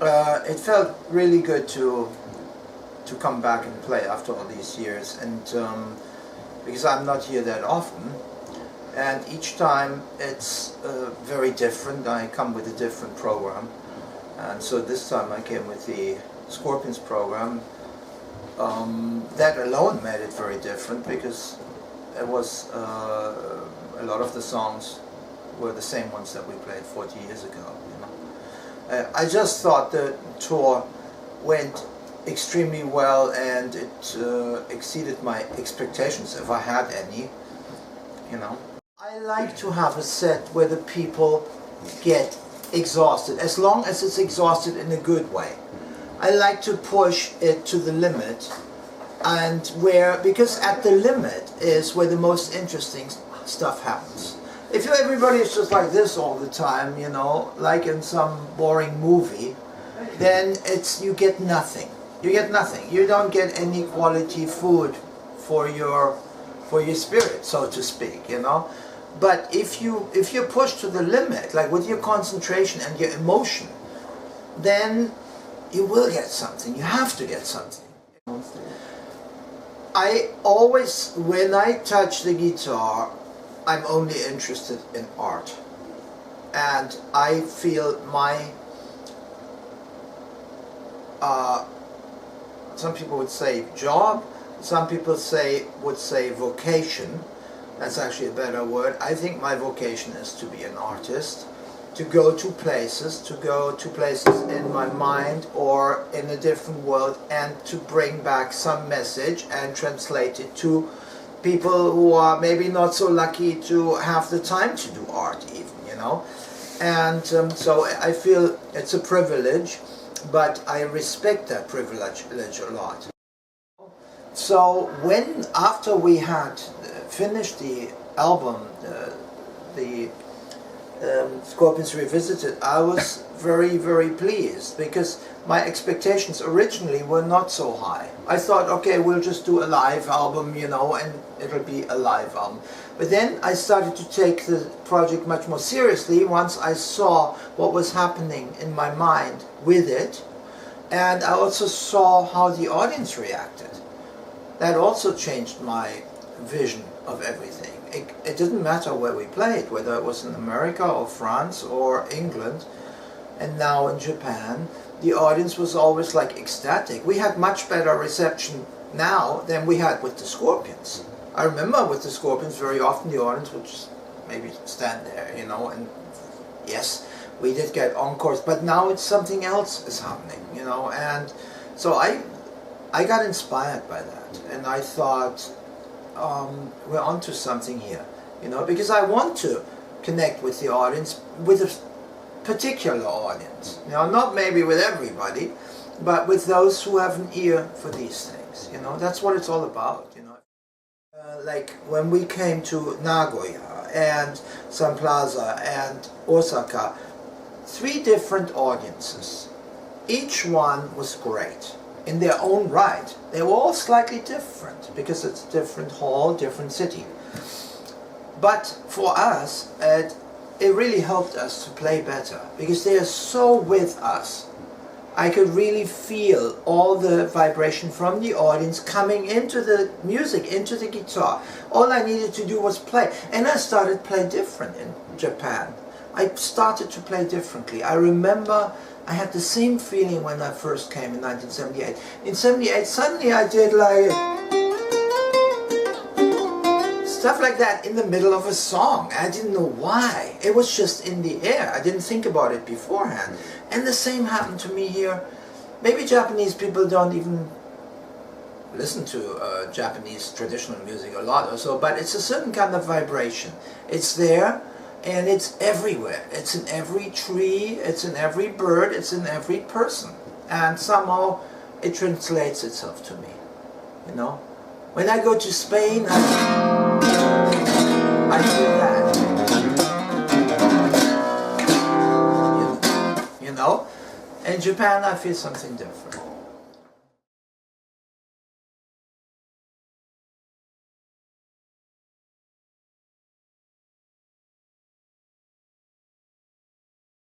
It felt really good to come back and play after all these years, and because I'm not here that often, and each time it's very different. I come with a different program, and so this time I came with the Scorpions program. That alone made it very different, because it was a lot of the songs were the same ones that we played 40 years ago. You know, I just thought the tour went extremely well, and it exceeded my expectations, if I had any. You know, I like to have a set where the people get exhausted, as long as it's exhausted in a good way. I like to push it to the limit, and because at the limit is where the most interesting stuff happens. If everybody is just like this all the time, you know, like in some boring movie, then you get nothing. You get nothing. You don't get any quality food for your spirit, so to speak, you know. But if you push to the limit, like with your concentration and your emotion, then you will get something. You have to get something. I always, when I touch the guitar, I'm only interested in art. And I feel my, some people would say job, some people would say vocation. That's actually a better word. I think my vocation is to be an artist, to go to places in my mind or in a different world, and to bring back some message and translate it to people who are maybe not so lucky to have the time to do art even, you know. And so I feel it's a privilege, but I respect that privilege a lot. So after we had finished the album, the Scorpions Revisited, I was very, very pleased, because my expectations originally were not so high. I thought, okay, we'll just do a live album, you know, and it'll be a live album. But then I started to take the project much more seriously once I saw what was happening in my mind with it, and I also saw how the audience reacted. That also changed my vision of everything. It didn't matter where we played, whether it was in America or France or England, and now in Japan. The audience was always like ecstatic. We had much better reception now than we had with the Scorpions. I remember with the Scorpions very often the audience would just maybe stand there, you know, and yes, we did get encores, but now it's something else is happening, you know. And so I got inspired by that, and I thought, we're onto something here, you know, because I want to connect with the audience, with a particular audience, you know, not maybe with everybody, but with those who have an ear for these things, you know. That's what it's all about, you know. Like when we came to Nagoya and Sun Plaza and Osaka, 3 different audiences. Each one was great in their own right. They were all slightly different, because it's a different hall, different city. But for us, it really helped us to play better, because they are so with us. I could really feel all the vibration from the audience coming into the music, into the guitar. All I needed to do was play, and I started to play different in Japan. I started to play differently. I remember I had the same feeling when I first came in 1978. In 78, suddenly I did like stuff like that in the middle of a song. I didn't know why. It was just in the air. I didn't think about it beforehand. And the same happened to me here. Maybe Japanese people don't even listen to Japanese traditional music a lot or so, but it's a certain kind of vibration. It's there. And it's everywhere. It's in every tree, it's in every bird, it's in every person. And somehow it translates itself to me, you know. When I go to Spain, I feel that. You know? In Japan, I feel something different.